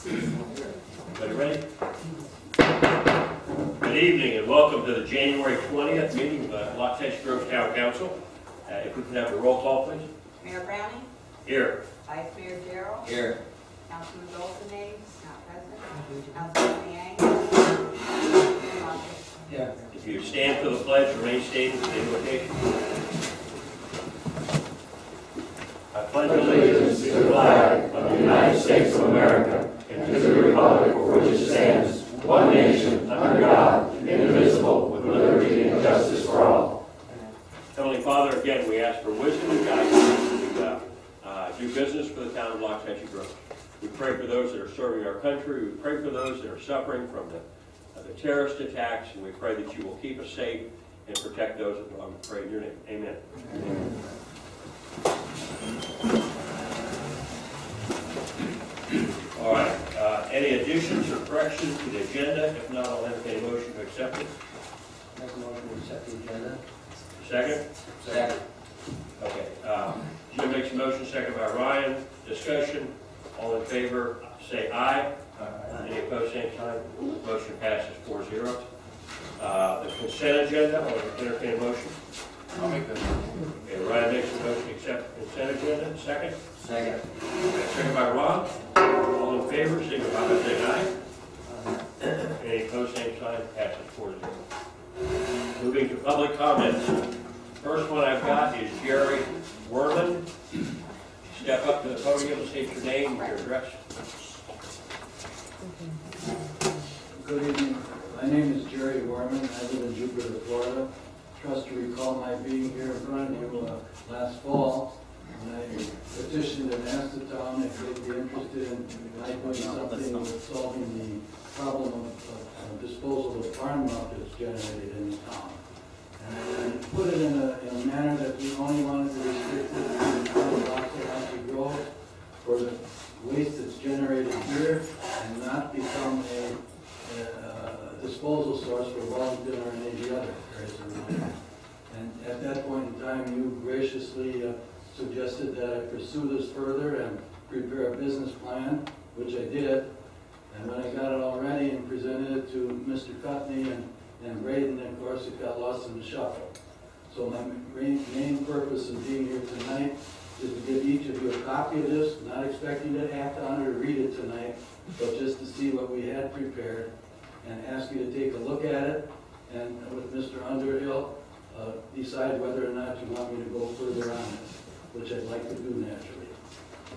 Everybody ready? Good evening and welcome to the January 20th meeting of the Los Angeles Grove Town Council. If we can have a roll call, please. Mayor Browning? Here. Vice Mayor Darrell? Here. Councilman Dolson, not present. Councilman Yang? Here. If you stand for the pledge, remain standing for the invocation. I pledge allegiance to the flag of the United States of America and to the republic for which it stands, one nation, under God, indivisible, with liberty and justice for all. Heavenly Father, again, we ask for wisdom and guidance to do business for the town of Los Angeles Grove. We pray for those that are serving our country. We pray for those that are suffering from the terrorist attacks, and we pray that you will keep us safe and protect those that belong. We pray in your name. Amen. Amen. All right. Any additions or corrections to the agenda? If not, I'll entertain a motion to accept it. Make a motion to accept the agenda. Second? Second. Okay. Jim makes a motion, second by Ryan. Discussion. All in favor, say aye. Aye. Any opposed, same sign. Motion passes 4-0. The consent agenda, I'll entertain a motion. I'll make that motion. Okay, Ryan makes a motion to accept the consent agenda. Second? Second. Second by Ron. All in favor, signify by saying aye. Any opposed, same sign. Passes 4-0. Moving to public comments. First one I've got is Jerry Werman. Step up to the podium, state your name, your address. Good evening. My name is Jerry Werman. I live in Jupiter, Florida. Trust you recall my being here in front of you last fall. And I petitioned and asked the town if they'd be interested in doing something with solving the problem of disposal of farm muck that's generated in the town. And I put it in a manner that we only wanted to restrict it to the town of Los Angeles Grove for the waste that's generated here and not become a disposal source for Wellington or any of the other areas around. And at that point in time, you graciously suggested that I pursue this further and prepare a business plan, which I did. And when I got it all ready and presented it to Mr. Cutney and Braden, of course, it got lost in the shuffle. So my main purpose of being here tonight is to give each of you a copy of this, not expecting to act on it or read it tonight, but just to see what we had prepared and ask you to take a look at it and with Mr. Underhill, decide whether or not you want me to go further on this, which I'd like to do naturally.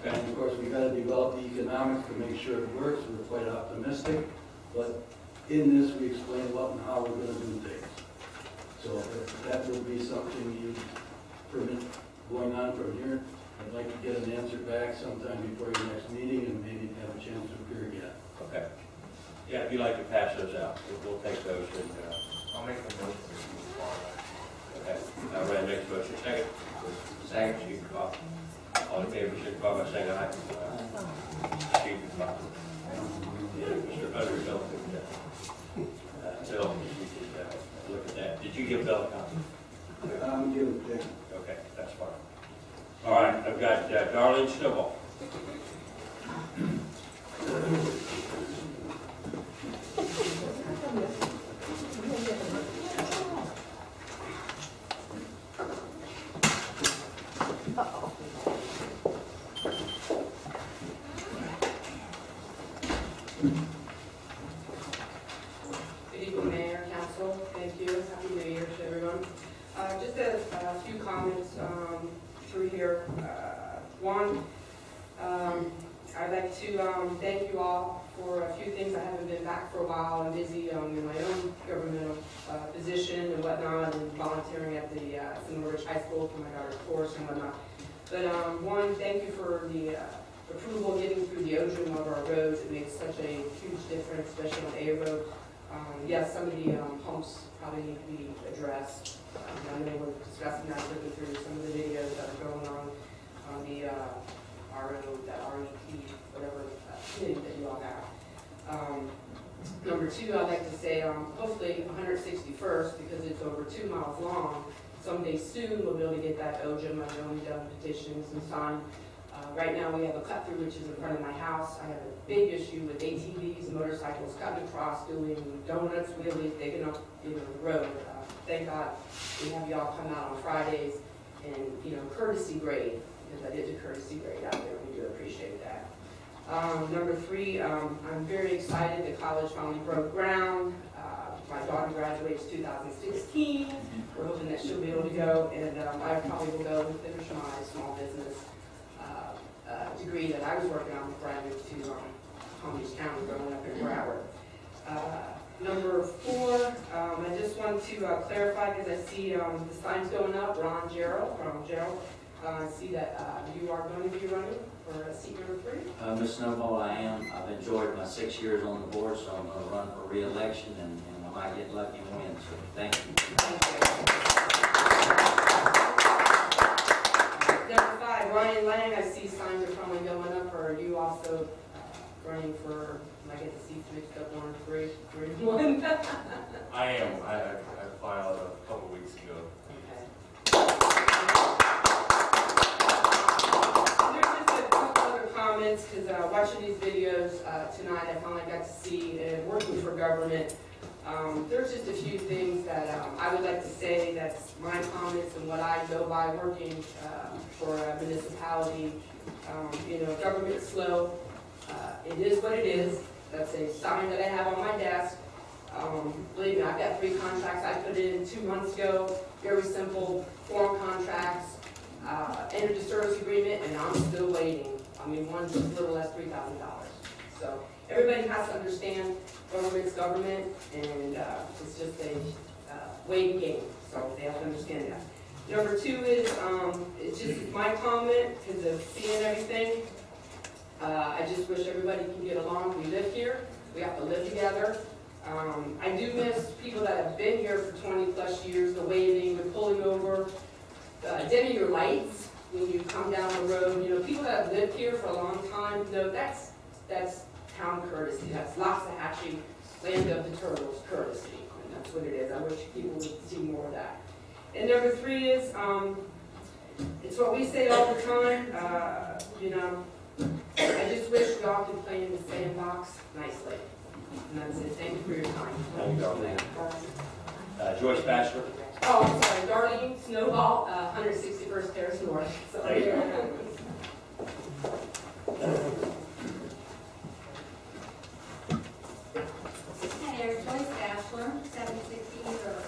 Okay. And of course, we've got to develop the economics to make sure it works. We're quite optimistic, but in this, we explain what and how we're going to do things. So if that would be something you permit going on from here, I'd like to get an answer back sometime before your next meeting and maybe have a chance to appear again. Okay. Yeah, if you'd like to pass those out, we'll take those and I'll make the motion. okay. Ryan makes a motion. Second. Second. Chief Bob. All in favor, signify by saying aye. Chief Bob. Mr. Underhill. Bill, you could look at that. Did you give Bill a copy? Give it there. Okay, that's fine. All right, I've got Darlene Snowball. Good evening, Mayor, Council. Thank you. Happy New Year to everyone. Just a few comments through here. One, I'd like to thank you all for a few things. I haven't been back for a while. I'm busy in my own governmental position and whatnot, and volunteering at the Sonoma Ridge High School for my daughter's course and whatnot. But one, thank you for the approval getting through the ozone of our roads. It makes such a huge difference, especially on A Road. Yes, some of the humps probably need to be addressed. I know we're discussing that, looking through some of the videos that are going on the RO, that REP, whatever committee that you all have. Number two, I'd like to say hopefully 161st, because it's over 2 miles long. Someday soon we'll be able to get that OJM. I know we've done petitions and signed Right now, we have a cut-through, which is in front of my house. I have a big issue with ATVs, motorcycles cutting across, doing donuts, wheelies, digging up, the road. Thank God we have y'all come out on Fridays and, courtesy grade, because I did the courtesy grade out there. We do appreciate that. Number 3, I'm very excited the college finally broke ground. My daughter graduates 2016. We're hoping that she'll be able to go, and I probably will go and finish my small business degree that I was working on before I moved to Palm Beach County, growing up in Broward. Number 4, I just want to clarify, because I see the signs going up, Ron Gerald, I see that you are going to be running for seat number 3. Ms. Snowball, I am. I've enjoyed my 6 years on the board, so I'm going to run for re-election, and I might get lucky and win, so thank you. Number 5, Ryan Lang, I see signs are probably going up. Are you also running for, I get the seats mixed up, 1 or 3 and 1? I am. I filed a couple weeks ago. Comments, because watching these videos tonight, I finally got to see, and working for government, there's just a few things that I would like to say. That's my comments and what I go by working for a municipality. Government's slow. It is what it is. That's a sign that I have on my desk. Believe me, I've got 3 contracts I put in 2 months ago. Very simple, form contracts, entered a service agreement, and I'm still waiting. I mean, one's as little as $3,000. So everybody has to understand government's government, and it's just a waiting game. So they have to understand that. Number 2 is, it's just my comment because of seeing everything. I just wish everybody can get along. We live here. We have to live together. I do miss people that have been here for 20 plus years, the waving, the pulling over, dimming your lights when you come down the road. People that have lived here for a long time, that's town courtesy. That's Loxahatchee, land of the turtles courtesy. And that's what it is. I wish people would see more of that. And number 3 is, it's what we say all the time, I just wish we all could play in the sandbox nicely. And that's it. Thank you for your time. Thank you, Darlene. Joyce Bachelor. Oh, I'm sorry, Darlene Snowball, 161st Terrace North. So, There you go. Hi there, Joyce Bachelor, 760 Eagle.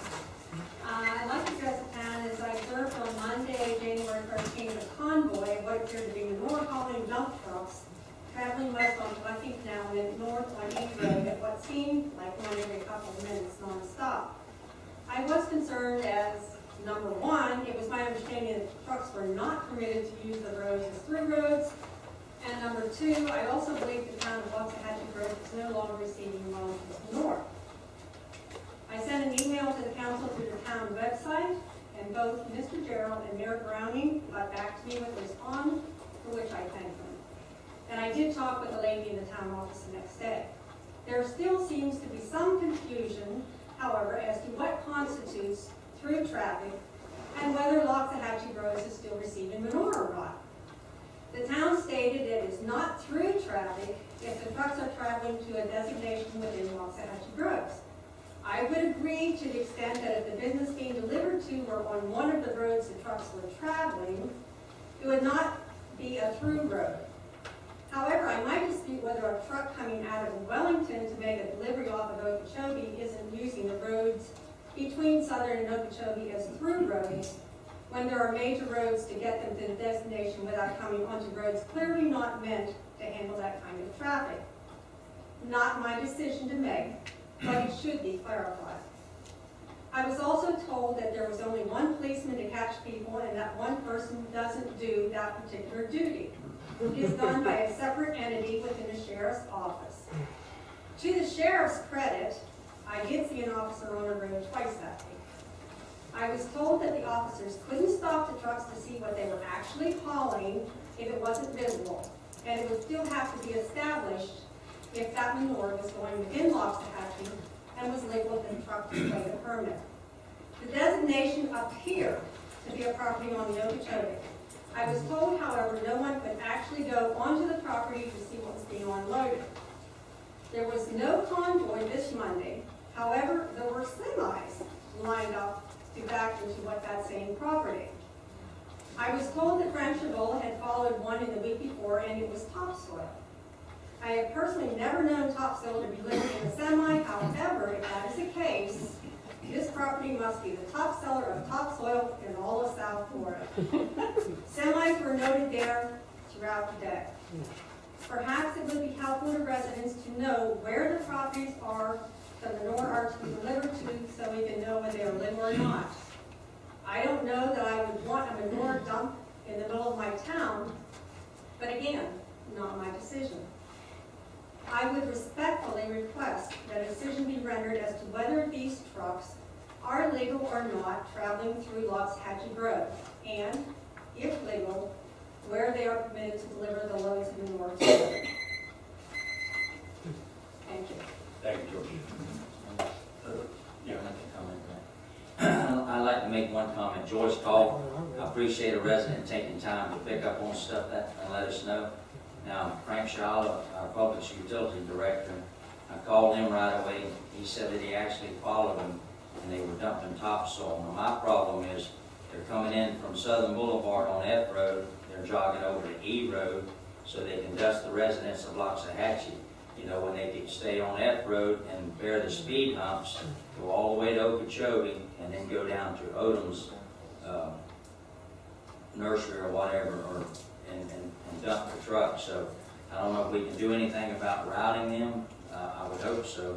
I'd like to address the town as I observed on Monday, January 13th, a convoy of what appeared to be manure hauling dump trucks traveling west on 20th now and north on East Road at what seemed like one every couple of minutes non-stop. I was concerned as, number 1, it was my understanding that trucks were not permitted to use the roads as through roads. And number 2, I also believe the town of Loxahatchee Grove is no longer receiving loans from the north. I sent an email to the council through the town website, and both Mr. Gerald and Mayor Browning got back to me with a response, for which I thank them. And I did talk with a lady in the town office the next day. There still seems to be some confusion, however, as to what constitutes through traffic and whether Loxahatchee Grove is still receiving manure or not. The town stated that it is not through traffic if the trucks are traveling to a designation within Loxahatchee Groves. I would agree to the extent that if the business being delivered to were on one of the roads the trucks were traveling, it would not be a through road. However, I might dispute whether a truck coming out of Wellington to make a delivery off of Okeechobee isn't using the roads between Southern and Okeechobee as through roads when there are major roads to get them to the destination without coming onto roads clearly not meant to handle that kind of traffic. Not my decision to make, but it should be clarified. I was also told that there was only one policeman to catch people and that one person doesn't do that particular duty. It is done by a separate entity within the sheriff's office. To the sheriff's credit, I did see an officer on a road twice that week. I was told that the officers couldn't stop the trucks to see what they were actually hauling if it wasn't visible, and it would still have to be established if that manure was going within Loxahatchee and was labeled in truck display the permit. The designation appeared to be a property on the Okeechobee. I was told, however, no one could actually go onto the property to see what was being unloaded. There was no convoy this Monday. However, there were semis lined up to back into that same property. I was told that Frank Chavola had followed one in the week before, and it was topsoil. I have personally never known topsoil to be delivered in a semi. However, if that is the case, this property must be the top seller of topsoil in all of South Florida. Semis were noted there throughout the day. Perhaps it would be helpful to residents to know where the properties are the manure are to be delivered to, so we can know whether they are live or not. I don't know that I would want a manure dump in the middle of my town, but again, not my decision. I would respectfully request that a decision be rendered as to whether these trucks are legal or not traveling through Loxahatchee Grove, and, if legal, where they are permitted to deliver the loads of manure to. Thank you. Thank you, George. Yeah, I'd like to comment on that. I'd like to make one comment. Joyce called. I appreciate a resident taking time to pick up on stuff and let us know. Now, Frank Chavola, our public utility director, I called him right away. He said that he actually followed them and they were dumping topsoil. Now, my problem is they're coming in from Southern Boulevard on F Road. They're jogging over to E Road so they can dust the residents of Loxahatchee. You know, when they could stay on F Road and bear the speed humps, go all the way to Okeechobee, and then go down to Odom's nursery or whatever, and dump the truck. So I don't know if we can do anything about routing them. I would hope so,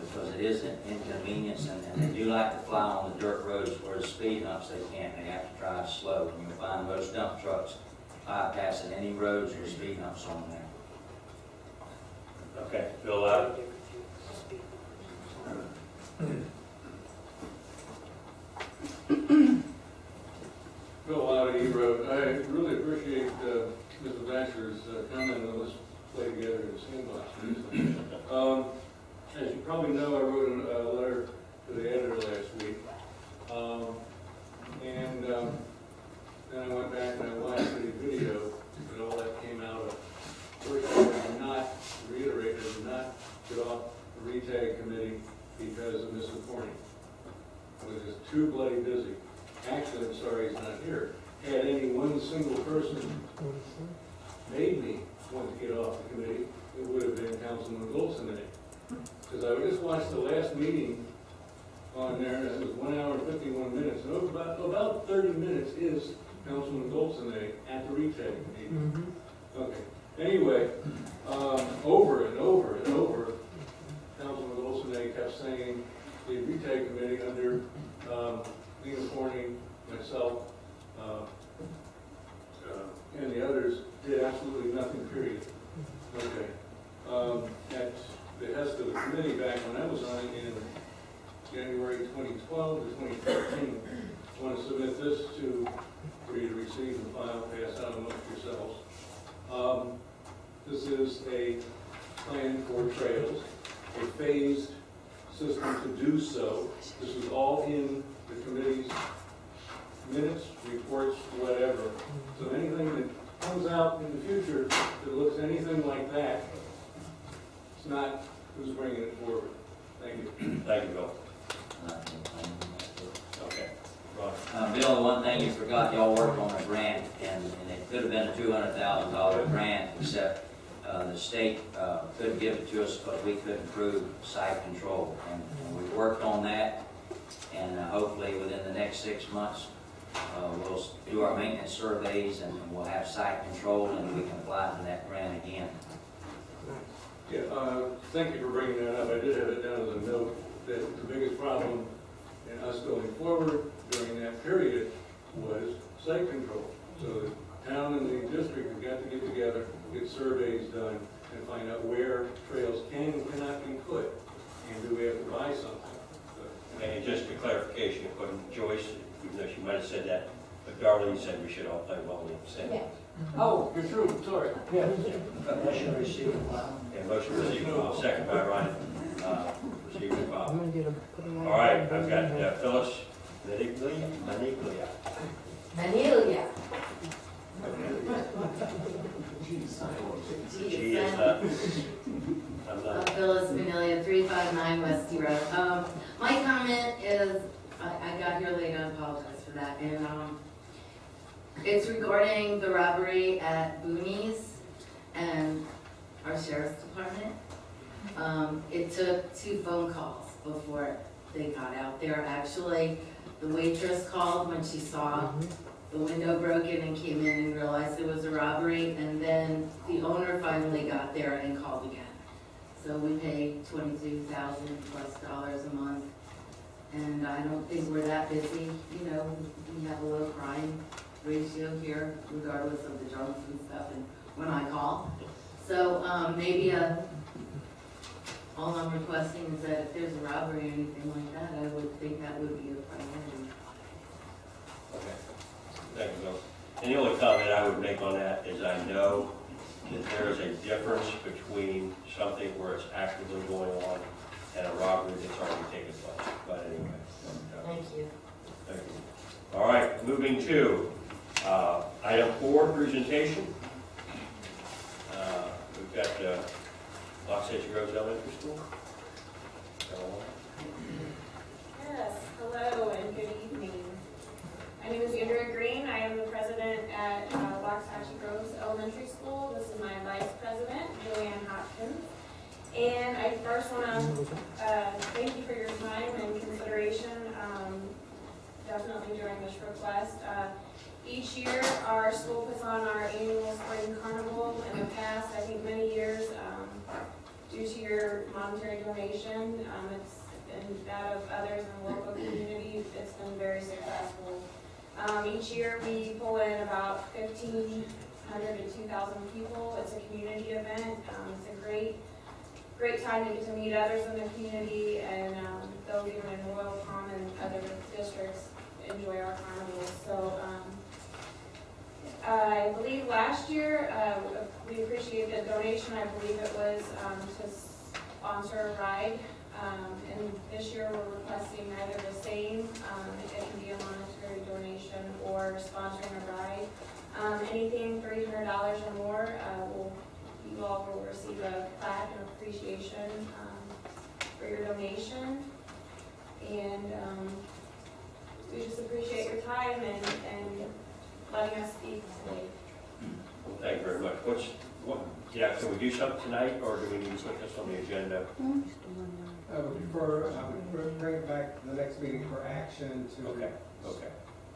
because it is an inconvenience, and they do like to fly on the dirt roads where the speed humps they can't. They have to drive slow, and you'll find most dump trucks bypassing any roads with speed humps on there. Okay, Bill, Bill Loud, E Road. I really appreciate Mr. Thatcher's comment on this play together in the sandbox. As you probably know, I wrote a letter to the editor last week. Then I went back and I watched the video, and all that came out of. First of all, I did not reiterate, I did not get off the RETAG committee because of Mr. Corning. I was just too bloody busy. Actually, I'm sorry he's not here. Had any one single person made me want to get off the committee, it would have been Councilman Golson. Because I just watched the last meeting on there, and it was 1 hour and 51 minutes. And about 30 minutes is Councilman Golson at the RETAG meeting. Okay. Anyway, over and over and over, Councilman Golson kept saying the RETAG committee under Lena Corning, myself, and the others did absolutely nothing, period. Okay. At the behest of the committee back when I was on it in January 2012 to 2013, I want to submit this for you to receive and file, pass out amongst yourselves. This is a plan for trails, a phased system to do so. This is all in the committee's minutes, reports, whatever. So anything that comes out in the future that looks anything like that, it's not who's bringing it forward. Thank you. thank you, Bill. Okay, Ron. Bill, the one thing you forgot, y'all worked on a grant, and it could have been a $200,000 grant, except the state couldn't give it to us because we couldn't prove site control. And we worked on that, and hopefully within the next 6 months, we'll do our maintenance surveys, and we'll have site control, and we can apply for that grant again. Yeah, thank you for bringing that up. I did have it down as a note that the biggest problem in us going forward during that period was site control. So the town and the district have got to get together, get surveys done, and find out where trails can and cannot be put, and do we have to buy something. And just for clarification, according to Joyce, even though she might have said that, but Darlene said we should all play ball in the same. Oh, you're true, sorry. Yeah. Motion received. Yeah, motion received. Second by Ryan. Received and filed. All right, I've got Phyllis Maniglia. Maniglia. I'm not. Phyllis Vanillia, 359 Westy Road. My comment is, I got here late, I apologize for that, and it's regarding the robbery at Boonies and our sheriff's department. It took 2 phone calls before they got out there. Actually, the waitress called when she saw the window broken and came in and realized it was a robbery, and then the owner finally got there and called again. So we pay $22,000+ a month, and I don't think we're that busy. You know, we have a low crime ratio here, regardless of the drunks and stuff, and when I call. So maybe all I'm requesting is that if there's a robbery or anything like that, I would think that would be a priority. Okay. Thank you, Bill. And the only comment I would make on that is I know that there is a difference between something where it's actively going on and a robbery that's already taken place. But anyway. Thank you. Thank you. All right, moving to item 4, presentation. We've got Loxahatchee Groves Elementary School. Yes, hello and good evening. My name is Andrea Green. I am the president at Loxahatchee Groves Elementary School. This is my vice president, Joanne Hopkins. And I first want to thank you for your time and consideration, definitely during this request. Each year, our school puts on our annual spring carnival. In the past, I think many years, due to your monetary donation, it's and that of others in the local community, it's been very successful. Each year we pull in about 1,500 to 2,000 people. It's a community event. It's a great time to get to meet others in the community, and those even in Royal Palm and other districts enjoy our carnival. So I believe last year we appreciated the donation. I believe it was to sponsor a ride. And this year we're requesting either the same, it can be a monetary donation, or sponsoring a ride. Anything $300 or more, you all will receive a plaque and appreciation for your donation. And we just appreciate your time and letting us speak today. Well, thank you very much. Can we do something tonight, or do we need to put this on the agenda? I would prefer, bring it back to the next meeting for action to Okay.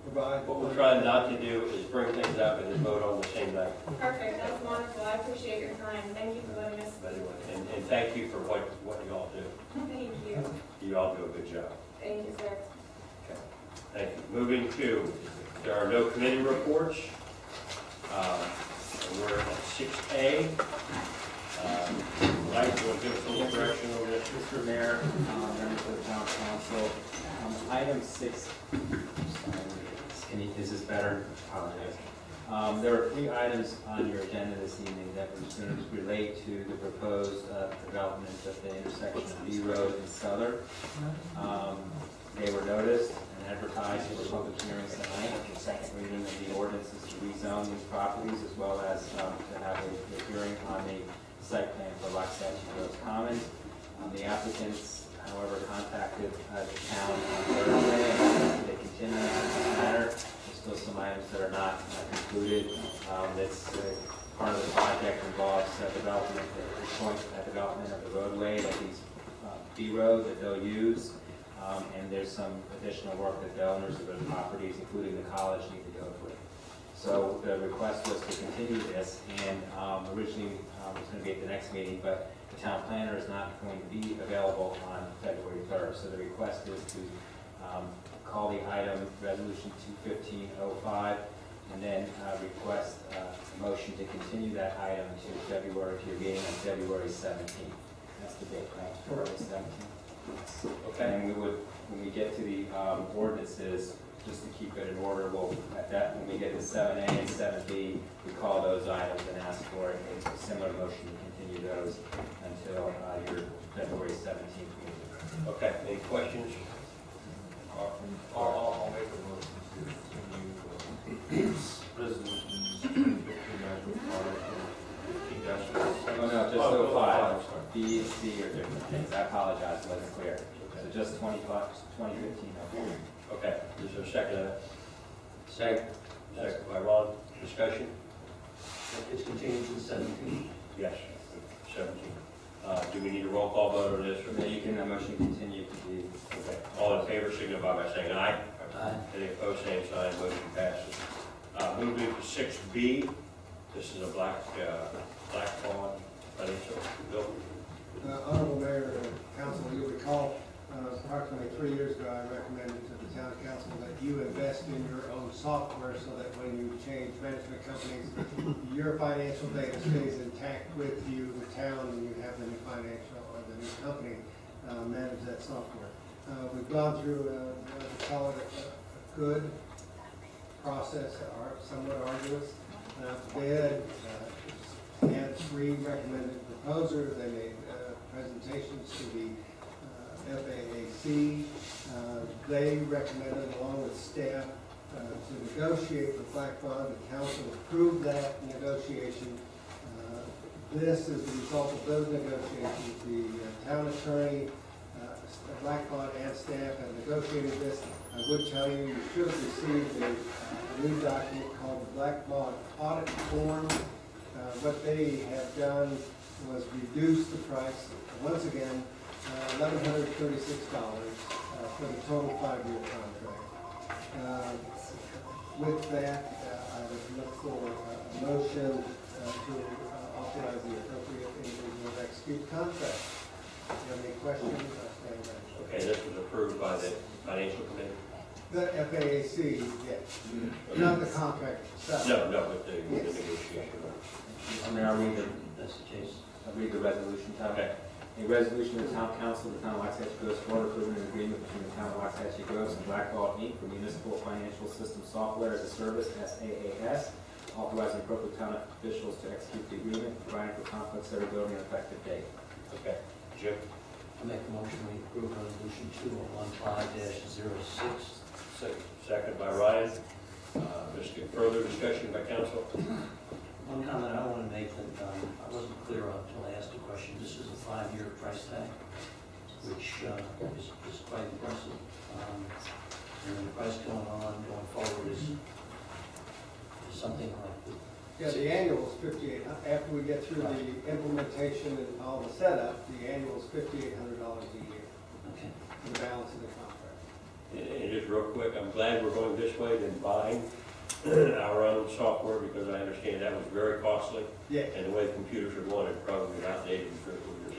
provide. What we're trying not to do is bring things up and then vote on the same night. Perfect, that's wonderful. I appreciate your time. Thank you for letting us But speak. anyway, and thank you for what you all do. Thank you. You all do a good job. Thank you, sir. Okay. Thank you. Moving to, there are no committee reports. We're at 6A. Mike, you want to give us a little direction over this? Mr. Mayor, members of the town council, item 6, is this better? Apologize. There are 3 items on your agenda this evening that relate to the proposed development of the intersection of B Road and Souther. They were noticed and advertised for public hearings tonight, the second reading of the ordinances to rezone these properties, as well as to have a hearing on the site plan for Loxahatchee Groves Commons. The applicants, however, contacted the town on Thursday, and they continue on this matter. There's still some items that are not concluded. This part of the project involves development of the roadway that these B Road that they'll use, and there's some additional work that the owners of the properties, including the college, need to go through. So the request was to continue this, and originally it was going to be at the next meeting, but the town planner is not going to be available on February 3rd. So the request is to call the item Resolution 215-05, and then request a motion to continue that item to your meeting on February 17th. That's the date, right? February 17th. Okay. And we would, when we get to the ordinances, just to keep it in order, we'll, when we get to 7A and 7B, we call those items and ask for a similar motion to continue those until your February 17th meeting. Okay, any questions? I'll make a motion to continue resolutions 2015-15-15. Oh, no, just so B and C are different things. I apologize, it wasn't clear. So just 2015. Okay, is there a second on that? Second. Second by Ron. Discussion? It's continued to 17. Yes, 17. Do we need a roll call vote on this? So then you can, motion continue to be. Okay, all in favor signify by saying aye. Aye. Any opposed, same sign, motion passes. Moving to 6B, this is a Black Bond financial bill. Honorable Mayor and Council, you'll recall, approximately 3 years ago, I recommended to the town council that you invest in your own software so that when you change management companies, your financial data stays intact with you, the town, and you have the new financial or the new company manage that software. We've gone through, call it a good process, somewhat arduous. Bid had 3 recommended proposers. They made presentations to the FAAC. They recommended, along with staff, to negotiate with Black Bond. The council approved that negotiation. This is the result of those negotiations. The town attorney, Black Bond, and staff have negotiated this. I would tell you, you should have received a new document called the Black Bond Audit Form. What they have done was reduce the price, once again, $1,136 for the total 5-year contract. With that, I would look for a motion to authorize the appropriate individual to execute the contract. If you have any questions, I stand ready. Okay, this was approved by the financial committee? The FAAC, yes. Not the contract itself. No, but the negotiation. I mean, I'll read That's the case. the resolution. Okay. A resolution of the Town Council of the Town of Waxahachie Groves, Florida, approving an agreement between the Town of Waxahachie Groves and Black Bond Inc. for municipal financial system software as a service, SaaS, authorizing appropriate town officials to execute the agreement, providing for conflict severability and effective date. Okay. Jim? I make a motion we approve resolution 2015-06. Second by Ryan. Further discussion by council? One comment I want to make that I wasn't clear on until I asked the question. This is a 5-year price tag, which is quite impressive. And the price going forward is something like the. Yeah, the annual is $5,800. After we get through the implementation and all the setup, the annual is $5,800 a year. Okay. For the balance of the contract. And just real quick, I'm glad we're going this way than buying our own software, because I understand that was very costly. Yeah. And the way computers are wanted, probably outdated in 3 or 4 years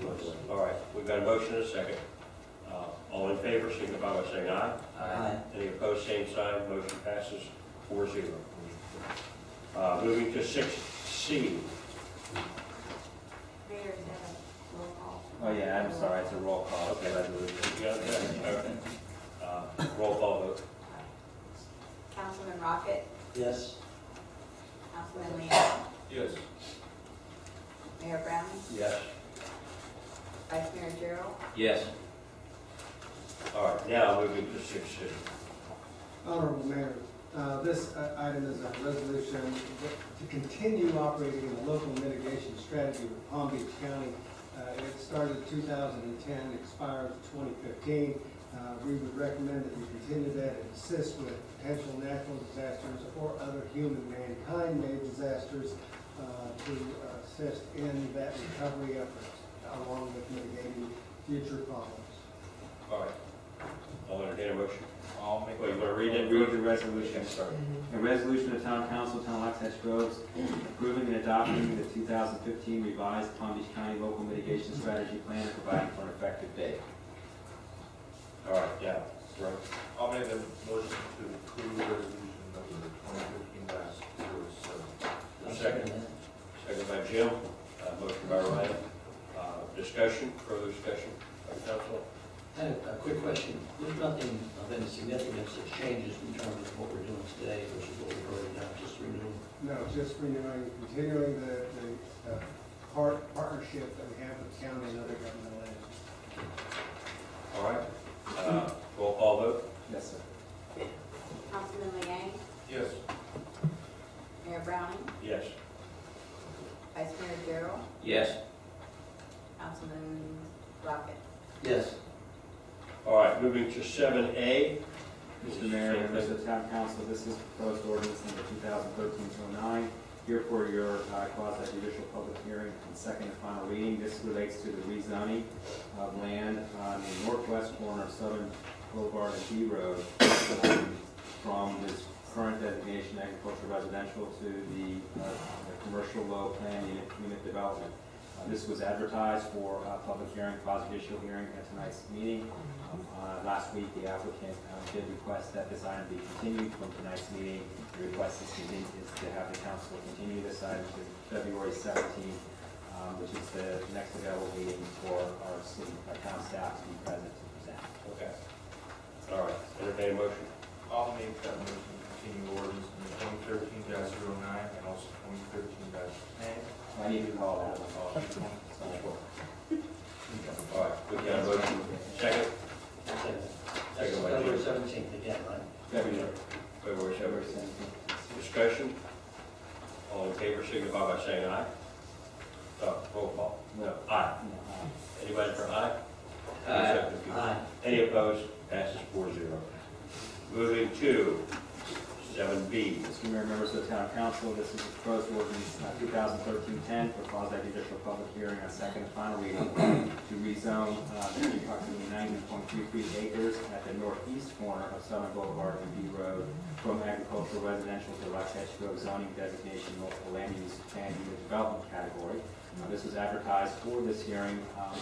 anyway. All right, we've got a motion and a second. All in favor, signify by saying aye. Aye. Any opposed, same sign. Motion passes 4-0. Moving to 6C. Mayor, is that a roll call? Oh, yeah, I'm sorry, it's a roll call. Okay. Resolution. You got that? Okay. Roll call vote. Councilman Rocket, Yes. Councilman Leeang, Yes. Mayor Browning, Yes. Vice Mayor Gerald, Yes. All right, now moving to 6C. Honorable Mayor, this item is a resolution to continue operating in the local mitigation strategy with Palm Beach County. It started in 2010, expires 2015. We would recommend that we continue that and assist with potential natural disasters or other human mankind-made disasters to assist in that recovery effort, along with mitigating future problems. All right. I'll entertain a motion. I'll make. Well, you want to read it? Read the resolution. Sorry. A resolution of the Town Council, Town of Waxahachie Groves, approving and adopting the 2015 revised Palm Beach County Local Mitigation Strategy Plan and providing for an effective date. All right, yeah. Right. I'll make a motion to approve resolution number 2015-07. Second. Second by Jim. Motion by Ryan. Discussion, further discussion by council? I have a quick question. There's nothing of any significance that changes in terms of what we're doing today versus what we've already done, just renewing. No, just renewing, continuing the partnership that we have with the county and other governmental entities. All right. Roll call vote? Yes, sir. Councilman Leeang, Yes. Mayor Browning, Yes. Vice Mayor Gerald, Yes. 7A. Mr. Mayor, members of the Town Council, this is proposed ordinance number 2013-09. Here for your quasi-judicial public hearing and second and final reading. This relates to the rezoning of land on the northwest corner of Southern Boulevard and B Road from this current designation agricultural residential to the commercial low plan unit development. This was advertised for public hearing, quasi-judicial hearing at tonight's meeting. Last week, the applicant did request that this item be continued from tonight's meeting. The request is to have the council continue this item to February 17th, which is the next available meeting for our city town staff to be present to present. Okay. All right, entertain a motion. I'll make that motion to continue orders number 2013-09 and also 2013-10. I need to call that one. All right, we got a motion. Second? Second by February 17th again, right? February 17th. Discussion? All in favor signify by saying aye. Roll call. No. Aye. Anybody for aye? Aye. Aye. Any opposed? Passes 4-0. Moving to 7B. Mr. Mayor, members of the Town Council, this is a proposed ordinance 2013-10 for quasi-judicial public hearing on second and final reading to rezone approximately 90.33 acres at the northeast corner of Southern Boulevard and B Road from agricultural residential to Rock Hedge Grove zoning designation multiple land use and unit development category. This was advertised for this hearing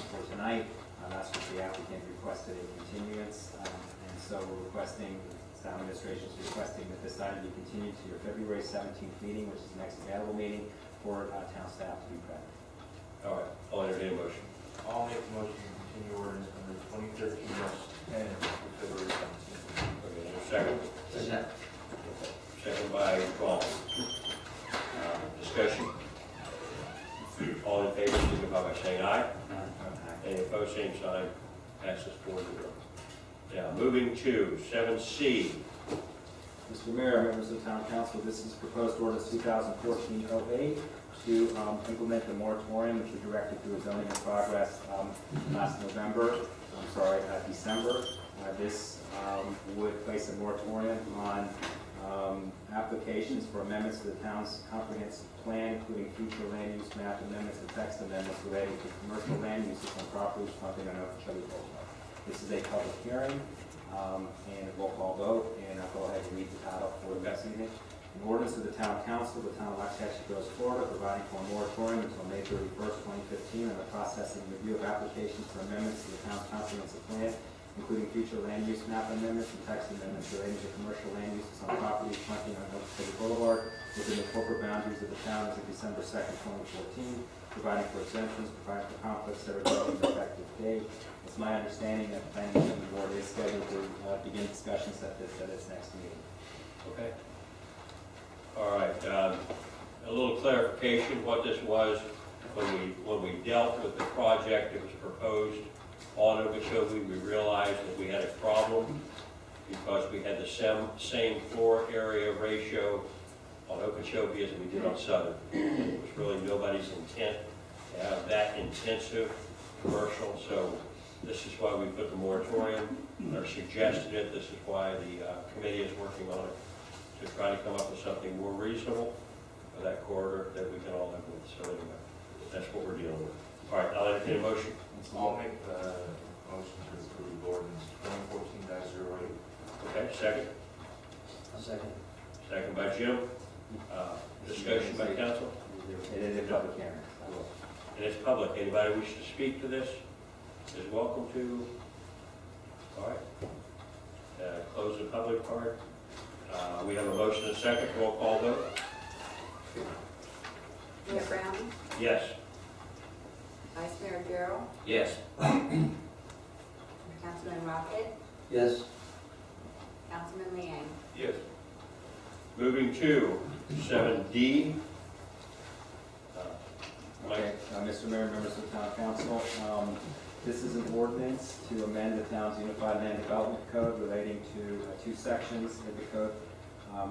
for tonight. That's what the applicant requested a continuance, and so we're requesting, town administration is requesting that this item be continued to your February 17th meeting, which is the next available meeting for town staff to be present. All right, I'll entertain a motion. I'll make a motion to continue orders number 2013-10 to February 17th. Okay, is there a second? Second by Paul. Discussion? All in favor, signify by saying aye. Any opposed, same sign. Passes 4-0. Now, moving to 7C. Mr. Mayor, members of the Town Council, this is proposed ordinance 2014-08 to implement the moratorium which we directed through a zoning in progress last December. This would place a moratorium on applications for amendments to the town's comprehensive plan, including future land use map amendments and text amendments relating to commercial land uses on properties fronting on Okeechobee Boulevard. This is a public hearing and a roll call vote, and I'll go ahead and read the title for this evening. An ordinance of the Town Council of the Town of Waxahachie Groves, Florida, providing for a moratorium until May 31st, 2015, on the processing and review of applications for amendments to the town's comprehensive plan, including future land use map amendments and text amendments relating to commercial land uses on properties fronting on Okeechobee Boulevard within the corporate boundaries of the town as of December 2nd, 2014, providing for exemptions, providing for conflicts that are governing the effective date. It's my understanding that the planning commission board is scheduled to begin discussions at its next meeting. Okay. All right. A little clarification. What this was when we dealt with the project, it was proposed on Okeechobee. We realized that we had a problem because we had the same floor area ratio on Okeechobee as we did on Southern. It was really nobody's intent to have that intensive commercial, so this is why we put the moratorium, or suggested it. This is why the committee is working on it, to try to come up with something more reasonable for that corridor that we can all live with. So anyway, that's what we're dealing with. All right, I'll entertain a motion. I'll make the motion to approve ordinance 2014-08. Okay, second. A second. Second by Jim. Discussion by council. It is a public hearing. And it's public. Anybody wish to speak to this is welcome to. All right. Close the public part. We have a motion and a second. Roll call vote. Mayor Brown, Yes. Vice Mayor Darrell, Yes. Councilman Rocket, Yes. Councilman Liang. Yes. Moving to 7D. Okay, Mr. Mayor, members of the Town Council, this is an ordinance to amend the town's Unified Land Development Code relating to two sections of the code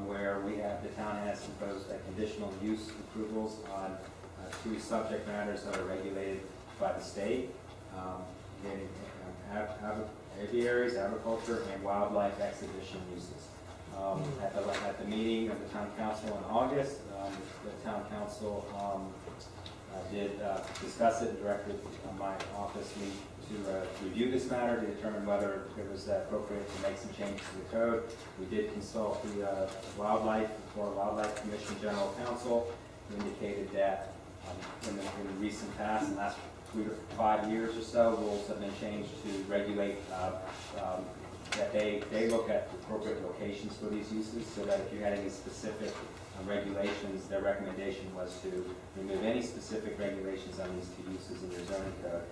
where the town has imposed conditional use approvals on two subject matters that are regulated by the state. aviaries, agriculture, and wildlife exhibition uses. At the meeting of the town council in August, the town council did discuss it and directed my office me to review this matter to determine whether it was appropriate to make some changes to the code. We did consult the Wildlife Commission General Counsel, who indicated that in the recent past, in the last 3 to 5 years or so, rules have been changed to regulate that they look at the appropriate locations for these uses, so that if you had any specific regulations, their recommendation was to remove any specific regulations on these two uses in your zoning code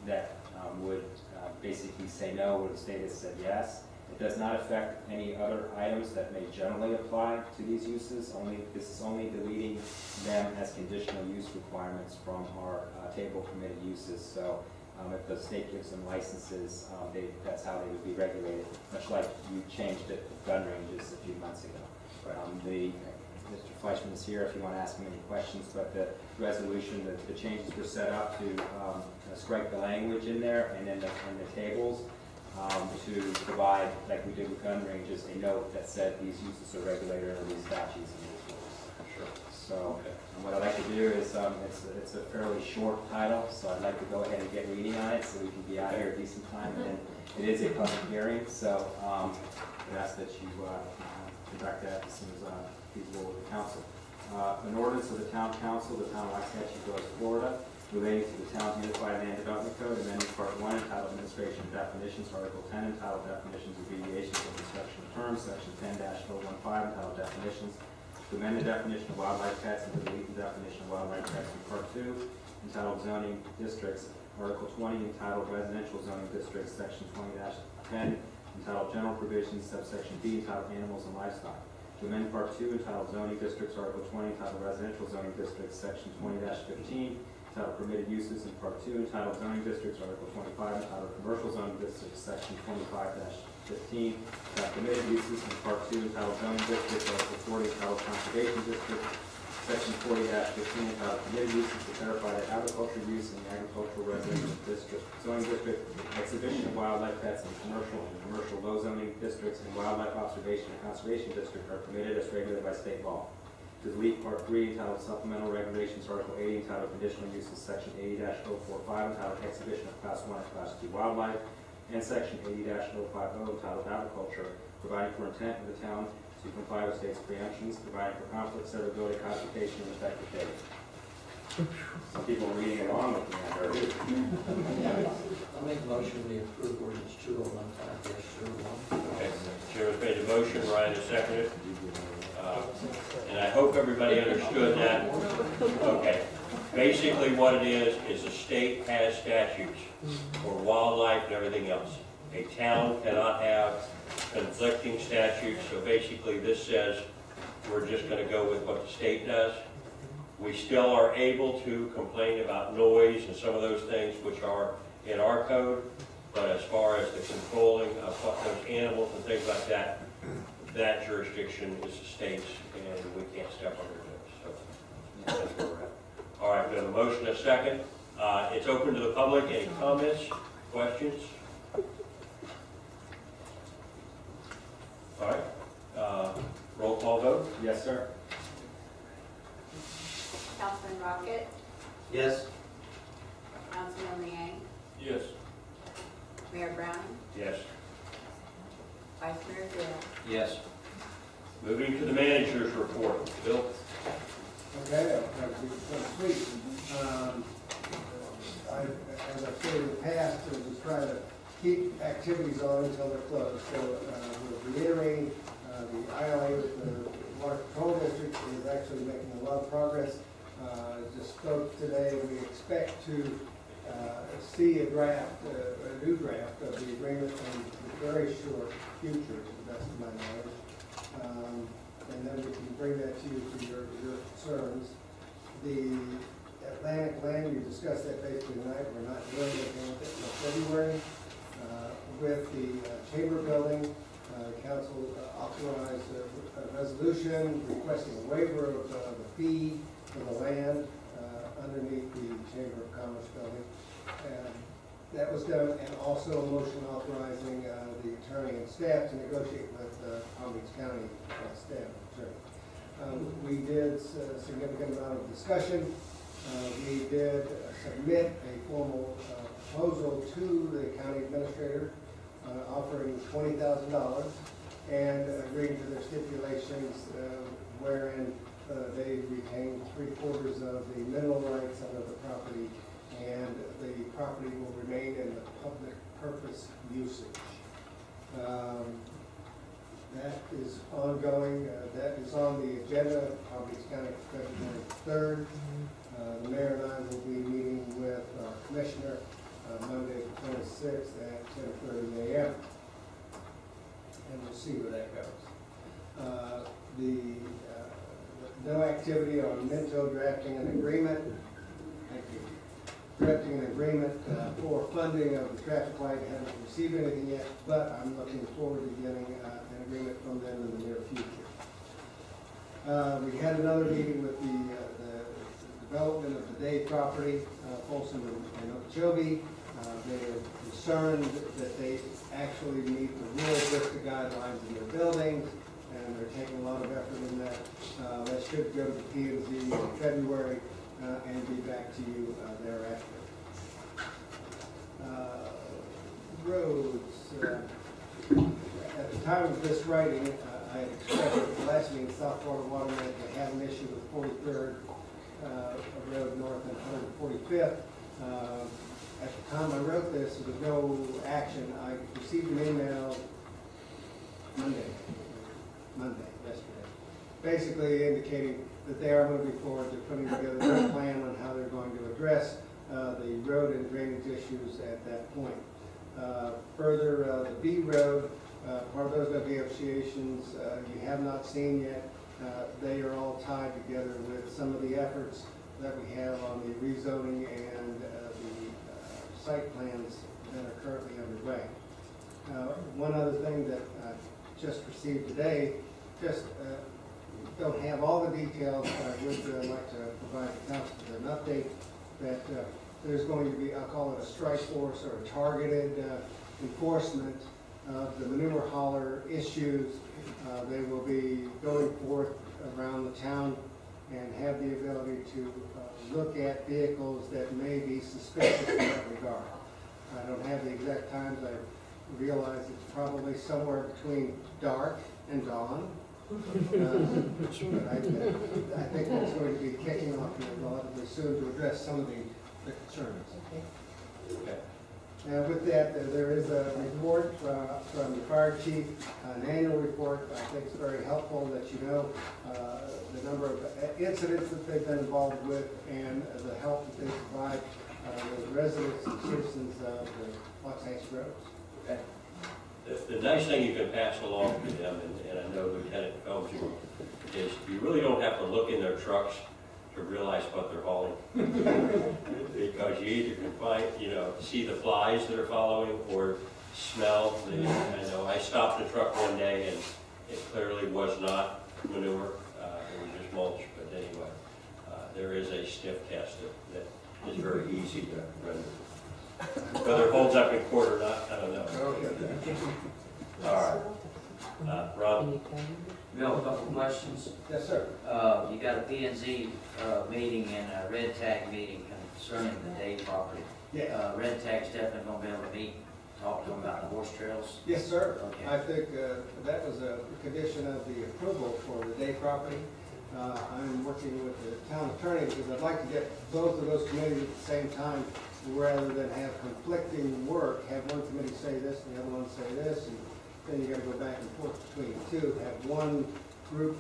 that would basically say no, or the state has said yes. It does not affect any other items that may generally apply to these uses. This is only deleting them as conditional use requirements from our table of permitted uses. So if the state gives them licenses, that's how they would be regulated, much like you changed it with gun ranges a few months ago. Mr. Fleischman is here if you want to ask him any questions, but the resolution, the changes were set up to strike the language in there and in the tables to provide, like we did with gun ranges, a note that said these uses are regulated under these statutes and these rules. Sure. So what I'd like to do is, it's a fairly short title, so I'd like to go ahead and get reading on it so we can be out here a decent time. And it is a public hearing, so I'd ask that you conduct that as soon as feasible with the council. An ordinance of the town council, the town of Waxahachie, Florida, relating to the town's unified land development code, amending part 1 entitled administration of definitions, article 10 entitled definitions of deviations of construction of terms, section 10-015 entitled definitions, to amend the definition of wildlife pets and to delete the definition of wildlife pets in part 2 entitled zoning districts, article 20 entitled residential zoning districts, section 20-10 entitled general provisions, subsection B entitled animals and livestock. To amend part 2 entitled zoning districts, article 20 entitled residential zoning districts, section 20-15 entitled permitted uses, and part 2 entitled zoning districts, article 25 entitled commercial zoning districts, section 25-15 entitled permitted uses, and part 2 entitled zoning districts, article 40 entitled conservation district, section 40-15 entitled permitted uses to clarify that agricultural use in the agricultural residential district, zoning district, exhibition of wildlife pets in commercial low zoning districts, and wildlife observation and conservation district are permitted as regulated by state law. To delete part 3 entitled supplemental regulations, article 80 entitled conditional uses, section 80-045 entitled exhibition of class 1 and class 2 wildlife, and section 80-050 entitled agriculture, providing for intent of the town to comply with state's preemptions, providing for conflict, severability, consultation, and effective date. Some people are reading along with me, I heard. I'll make a motion we approve ordinance 2015-01. Okay, Chair's made a motion, Ryan has seconded. And I hope everybody understood that. Okay. Basically what it is the state has statutes for wildlife and everything else. A town cannot have conflicting statutes, so basically this says we're just going to go with what the state does. We still are able to complain about noise and some of those things which are in our code, but as far as the controlling of what those animals and things like that, that jurisdiction is the state's, and we can't step on their toes. So that's where we're at. All right, we have a motion, a second. It's open to the public. Any comments, questions? All right. Roll call vote. Yes, sir. Councilman Rocket, Yes. Councilman Liang, Yes. Mayor Brown, Yes. Vice Mayor Gill. Yes. Moving to the manager's report. Bill? Okay, that'll be sweet. As I've said in the past, we're just trying to keep activities on until they're closed. So we're reiterating the ILA with the Water Control District is actually making a lot of progress. Just spoke today, we expect to see a draft, a new draft of the agreement in the very short future, to the best of my knowledge. And then we can bring that to you for your concerns. The Atlantic Land, you discussed that basically tonight. We're not doing anything with it until February. With the chamber building, council authorized a resolution requesting a waiver of the fee for the land underneath the Chamber of Commerce building. And That was done, and also a motion authorizing the attorney and staff to negotiate with Palm Beach County staff attorney. We did a significant amount of discussion. We did submit a formal proposal to the county administrator offering $20,000 and agreeing to their stipulations wherein they retain 3/4 of the mineral rights under the property, and the property will remain in the public purpose usage. That is ongoing. That is on the agenda of Palm Beach County February 3rd. The mayor and I will be meeting with our commissioner Monday the 26th at 10:30 a.m. And we'll see where that goes. No activity on Minto drafting an agreement. Thank you. Drafting an agreement for funding of the traffic light. I haven't received anything yet, but I'm looking forward to getting an agreement from them in the near future. We had another meeting with the development of the Day property, Folsom and Okeechobee. They are concerned that they actually meet the rural vista guidelines in their buildings, and they're taking a lot of effort in that. That should go to the P&Z in February and be back to you thereafter. Roads. At the time of this writing, I had expressed at the last meeting, South Florida Water Management had an issue with 43rd Road North and 145th. At the time I wrote this, there was no action. I received an email Monday, yesterday, basically indicating that they are moving forward. They're putting together a plan on how they're going to address the road and drainage issues at that point. Further, the B Road, part of those negotiations you have not seen yet. They are all tied together with some of the efforts that we have on the rezoning and the site plans that are currently underway. One other thing that I just received today, just don't have all the details, but I would like to provide the council with an update that there's going to be, I'll call it a strike force or a targeted enforcement of the manure hauler issues. They will be going forth around the town and have the ability to look at vehicles that may be suspicious in that regard. I don't have the exact times. I realize it's probably somewhere between dark and dawn. But I think that's going to be kicking off here relatively soon to address some of the concerns. Okay. And with that, there is a report from the fire chief, an annual report. I think it's very helpful that you know the number of incidents that they've been involved with and the help that they provide the residents and citizens of the Los Angeles roads. Okay. The nice thing you can pass along to them, and I know Lieutenant Phelps, is you really don't have to look in their trucks to realize what they're hauling. Because you either can find, see the flies that are following or smell. I know I stopped the truck one day and it clearly was not manure. It was just mulch. But anyway, there is a sniff test that is very easy to render. Whether it holds up in court or not, I don't know. All right. Rob? Bill, a couple questions. Yes, sir. You got a P&Z meeting and a Red Tag meeting concerning the Day property. Yeah. Red Tag's definitely going to be able to meet, talk to them about the horse trails. Yes, sir. Okay. I think that was a condition of the approval for the Day property. I'm working with the town attorney because I'd like to get both of those committees at the same time rather than have conflicting work, have one committee say this and the other one say this, and then you got to go back and forth between the two, have one group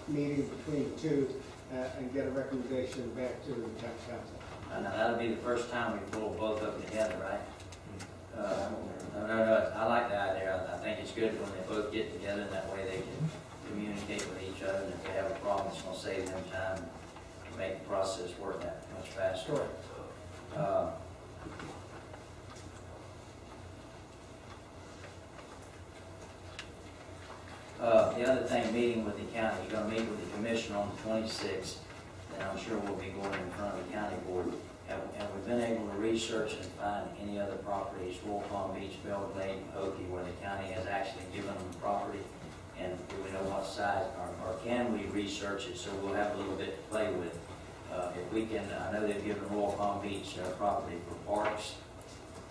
meeting between the two and get a recommendation back to the town council. And that'll be the first time we pull both of them together, right? No, I like the idea. I think it's good when they both get together, and that way they can communicate with each other, and if they have a problem, it's going to save them time to make the process work that much faster. Sure. The other thing, meeting with the county, you're going to meet with the commission on the 26th, and I'm sure we'll be going in front of the county board And we've been able to research and find any other properties, Royal Palm Beach, Belle Glade, and Oakey, where the county has actually given them property, and do we know what size, or can we research it so we'll have a little bit to play with? If we can, I know they've given Royal Palm Beach property for parks.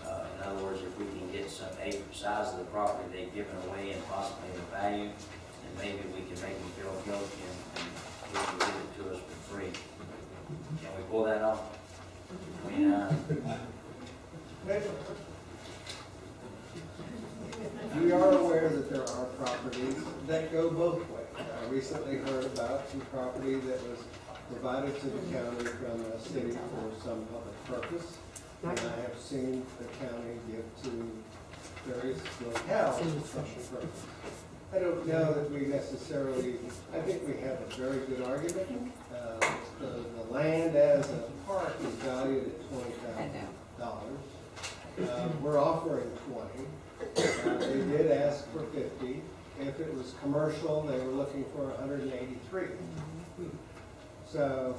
In other words, if we can get some size of the property they've given away and possibly the value, then maybe we can make them feel guilty and they can give it to us for free. Can we pull that off? We are aware that there are properties that go both ways. I recently heard about some property that was provided to the county from the city for some public purpose. And I have seen the county give to various locales for public purpose. I don't know that we necessarily, I think we have a very good argument. The land as a park is valued at $20,000. We're offering 20. They did ask for 50. If it was commercial, they were looking for 183. So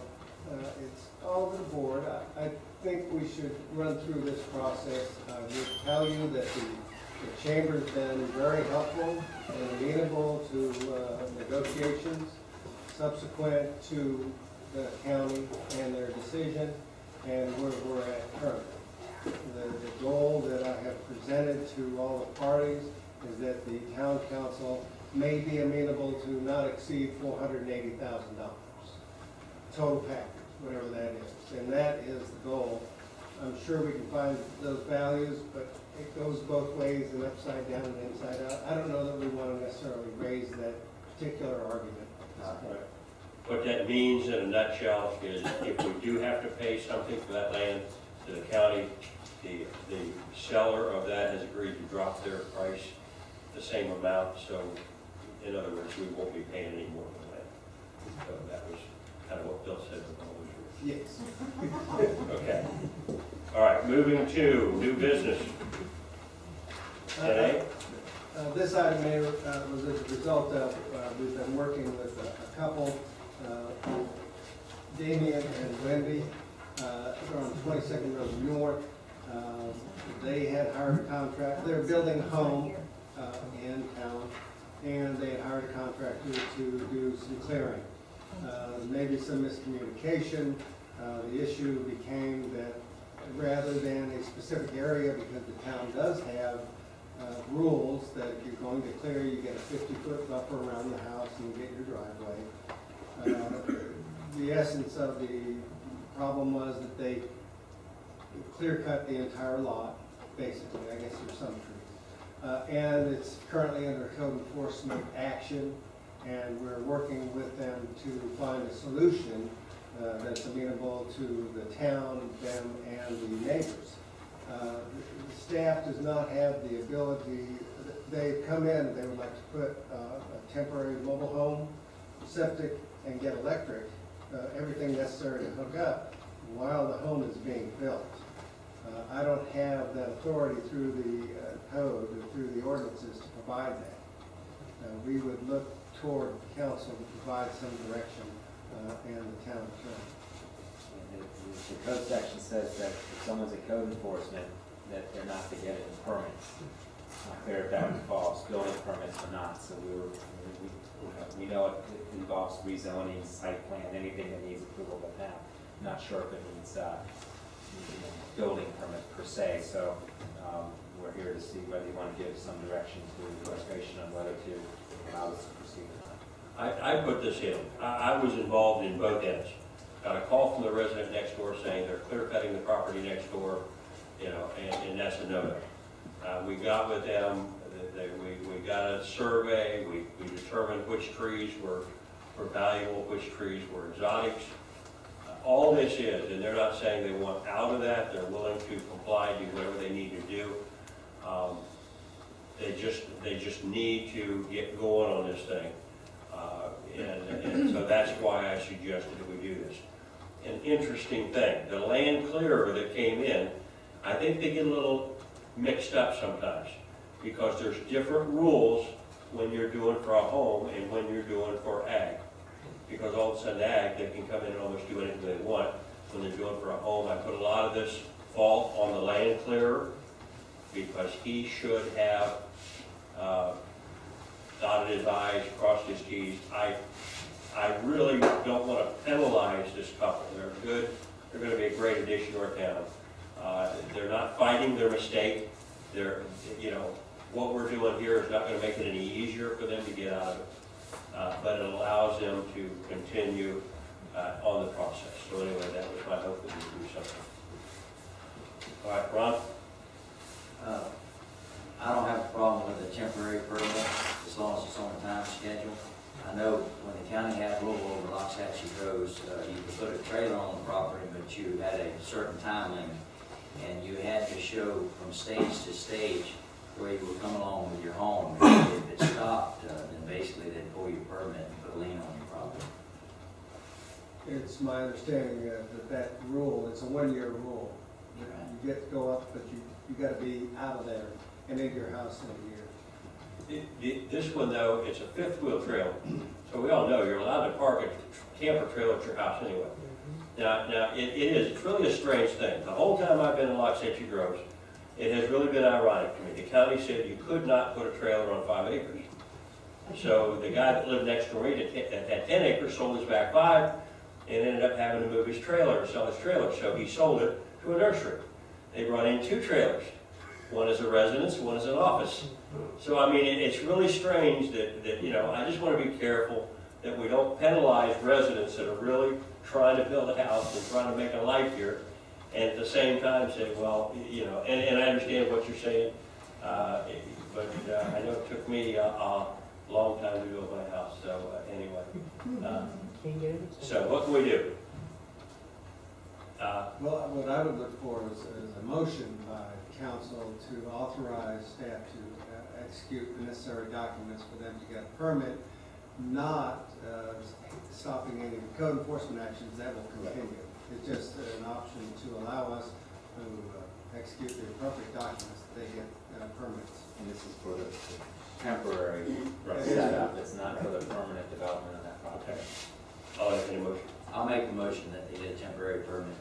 it's all over the board. I think we should run through this process. I would tell you that the chamber's been very helpful and amenable to negotiations subsequent to the county and their decision, and where we're at currently. The goal that I have presented to all the parties is that the town council may be amenable to not exceed $480,000 total package, whatever that is, and that is the goal. I'm sure we can find those values, but it goes both ways, and upside down and inside out. I don't know that we want to necessarily raise that particular argument. What that means in a nutshell is if we do have to pay something for that land to the county, the seller of that has agreed to drop their price the same amount. So in other words, we won't be paying any more for that. So that was kind of what Bill said. Yes. Okay. All right, moving to new business. Today? This item, Mayor, was as a result of, we've been working with a couple, Damien and Wendy, on 22nd Road North. They had hired a contract, they're building a home in town, and they had hired a contractor to do some clearing. Maybe some miscommunication. The issue became that rather than a specific area, because the town does have rules that if you're going to clear, you get a 50-foot buffer around the house and you get your driveway. The essence of the problem was that they clear-cut the entire lot, basically. I guess there's some trees. And it's currently under code enforcement action, and we're working with them to find a solution that's amenable to the town, them, and the neighbors. The staff does not have the ability, they've come in, they would like to put a temporary mobile home, septic, and get electric, everything necessary to hook up while the home is being built. I don't have that authority through the code, or through the ordinances to provide that. We would look toward council to provide some direction and the town attorney. The code section says that if someone's a code enforcement, that they're not to get it in permits. Not clear if that involves building permits or not, so we know it involves rezoning, site plan, anything that needs approval of that. I'm not sure if it needs building permit per se, so we're here to see whether you want to give some direction to the administration on whether to allow this to proceed or not. I put this in. I was involved in both ends. Got a call from the resident next door saying they're clear cutting the property next door, and that's a no-no. We got with them, we got a survey, we determined which trees were valuable, which trees were exotics. All this is, and they're not saying they want out of that, they're willing to comply, do whatever they need to do. They just need to get going on this thing. And so that's why I suggested that we do this. An interesting thing, the land clearer that came in, I think they get a little mixed up sometimes because there's different rules when you're doing for a home and when you're doing for ag. Because all of a sudden ag, they can come in and almost do anything they want. when they're doing for a home. I put a lot of this fault on the land clearer because he should have dotted his i's, crossed his t's. I really don't want to penalize this couple. They're good. They're going to be a great addition to our town. They're not fighting their mistake. They're, you know, what we're doing here is not going to make it any easier for them to get out of it, but it allows them to continue on the process. So anyway, that was my hope that we would do something. All right, Ron? I don't have a problem with a temporary permit as long as it's on a time schedule. I know when the county had rule over Loxahatchee Road, you could put a trailer on the property, but you had a certain time limit. And you had to show from stage to stage where you were coming along with your home. And if it stopped, then basically they'd pull your permit and put a lien on your property. It's my understanding that rule, it's a one-year rule. You get to go up, but you got to be out of there and in your house in a year. This one, though, it's a fifth-wheel trailer, so we all know you're allowed to park a camper trailer at your house anyway. Now it's really a strange thing. The whole time I've been in Loxahatchee Groves, it has really been ironic to me. The county said you could not put a trailer on 5 acres. So the guy that lived next to me that had 10 acres sold his back 5 and ended up having to move his trailer and sell his trailer. So he sold it to a nursery. They brought in 2 trailers. One is a residence, one is an office. So, I mean, it's really strange that, you know, I just want to be careful that we don't penalize residents that are really trying to build a house and trying to make a life here, and at the same time say, well, you know, and I understand what you're saying, but I know it took me a long time to build my house, so anyway. So what can we do? Well, what I would look for is a motion by council to authorize staff to execute the necessary documents for them to get a permit, not stopping any code enforcement actions that will continue. It's just an option to allow us to execute the appropriate documents that they get permits. And this is for the temporary setup, it's not for the permanent development of that property. I'll entertain a motion. I'll make a motion that they get a temporary permit.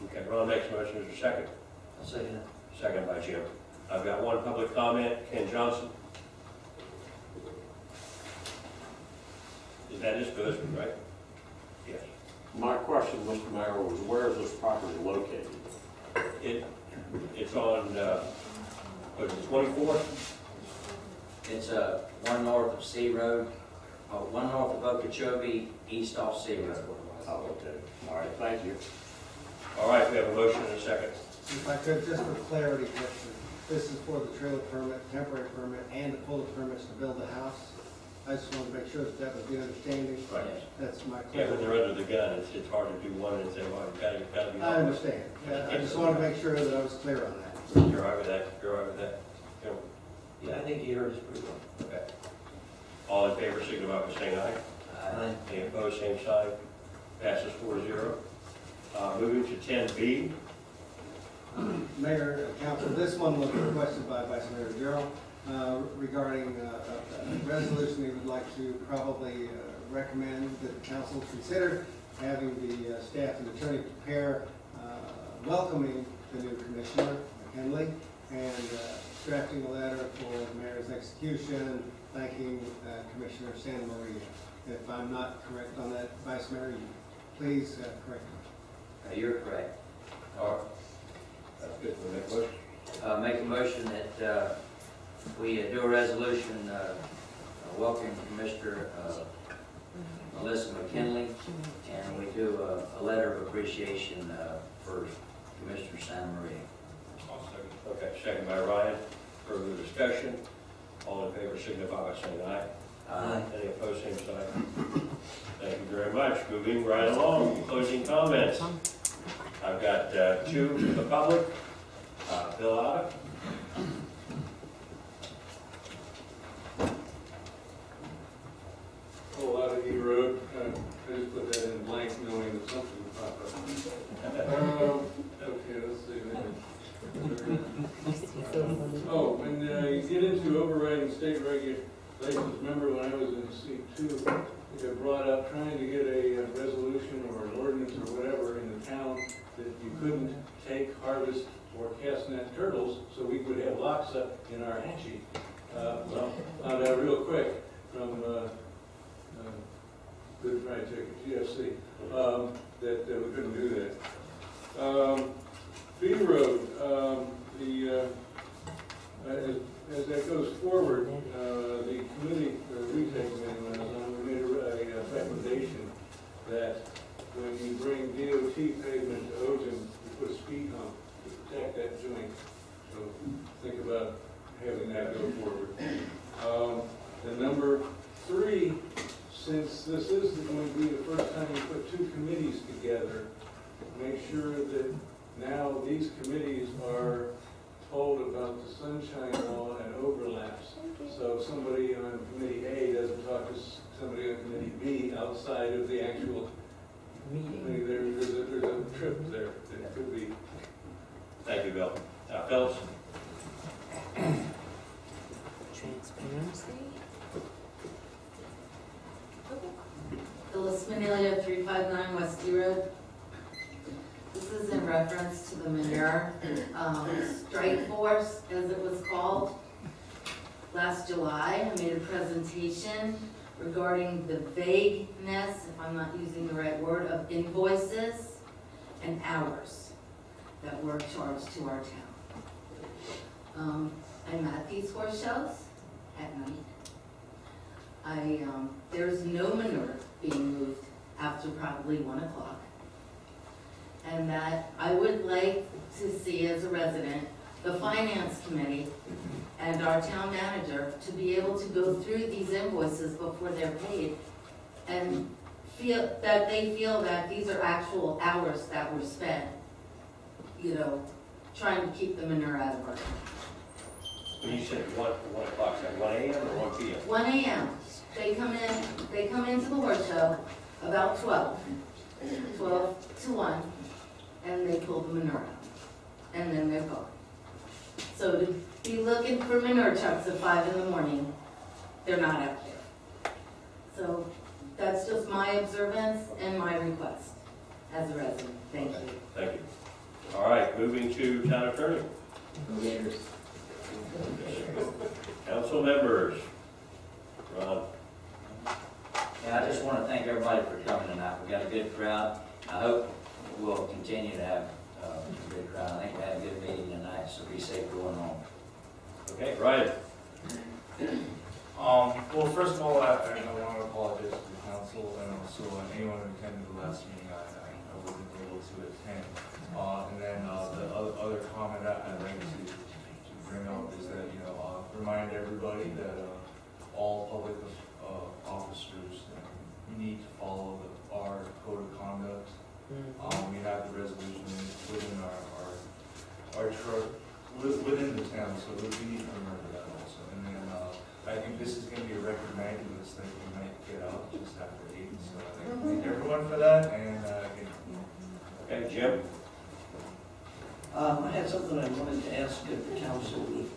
Okay, Ron makes a motion. Is there a second? I'll second it. Second by Jim. I've got one public comment. Ken Johnson. Is that it for this one, right? Yes. My question, Mr. Mayor, was where is this property located? It's on, what is it, 24th? It's one north of C Road, one north of Okeechobee, east off C Road. Oh, okay. All right, thank you. All right, we have a motion and a second. If I could, just for clarity, this is for the trailer permit, temporary permit, and to pull the permits to build the house. I just wanted to make sure that that was the understanding. Right. That's my Yeah, when clarity. they're under the gun, it's hard to do one and say, well, you've got to be. I understand. I just wanted to make sure that I was clear on that. You're all right with that? You're all right with that? Yeah, I think you heard us pretty well. Okay. All in favor, signify by saying aye. Aye. Any opposed, same sign. Passes 4-0. Moving to 10B. Mayor, Council, this one was requested by Vice Mayor Gerald regarding a resolution we would like to probably recommend that the council consider having the staff and attorney prepare welcoming the new commissioner, McKinley, and drafting a letter for the mayor's execution, thanking Commissioner Santa Maria. If I'm not correct on that, Vice Mayor, please correct me. You're correct. All right. That's good. We'll make a motion. Make a motion that we do a resolution welcoming Commissioner Melissa McKinley, and we do a letter of appreciation for Commissioner Santa Maria. Okay, second by Ryan. Further discussion? All in favor signify by saying aye. Aye. Any opposed, same sign. Thank you very much. Moving right along, closing comments. I've got 2 from the public. Bill Otta. Pull out of E Road, I just put that in blank knowing that something would pop up. Okay, let's see. Oh, when you get into overriding state regulations, remember when I was in C2, it got brought up trying to get a resolution or an ordinance or whatever in the town that you couldn't take, harvest, or cast net turtles, so we would have laksa in our hatchie. Well, found out real quick from Good Fried Chicken, GFC, that we couldn't do that. B Road, as that goes forward, the committee, the retake committee, we made a recommendation that when you bring DOT pavement to Ojim, you put a speed hump to protect that joint. So think about having that go forward. And number 3, since this is going to be the first time you put 2 committees together, make sure that now these committees are told about the sunshine law and overlaps. So somebody on committee A doesn't talk to somebody on committee B outside of the actual meeting. There's a trip there that could be. Thank you, Bill. Phyllis? Transparency. Phyllis Manelia, 359 West D Road. This is in reference to the manure strike force, as it was called. Last July, I made a presentation regarding the vagueness, if I'm not using the right word, of invoices and hours that were charged to our town. I'm at these horse shows at night. There's no manure being moved after probably 1 o'clock. And that I would like to see, as a resident, the finance committee and our town manager to be able to go through these invoices before they're paid and feel that these are actual hours that were spent, trying to keep the manure out of our town. When you said 1 o'clock, is that 1 a.m. or 1 p.m.? 1 a.m. They come into the horse show about 12 to 1, and they pull the manure out, and then they're gone. So to be looking for manure trucks at 5 in the morning, they're not out there. So that's just my observance and my request as a resident. Thank you. Thank you. All right, moving to town attorney. Council members. Ron. Yeah, I just want to thank everybody for coming tonight. We got a good crowd. I hope we'll continue to have a good crowd. I think we had a good meeting tonight, so be safe going home. Okay, Ryan. Well, first of all, I want to apologize to the council and also anyone who attended the last meeting. I wasn't able to attend. And then the other comment I'd like to bring up is that, remind everybody that all public officers need to follow our code of conduct. We have the resolution within within the town, so we need to remember that also. And then I think this is going to be a record night list that we might get out just after 8. So I thank everyone for that. And okay, Jim. I had something I wanted to ask if the council would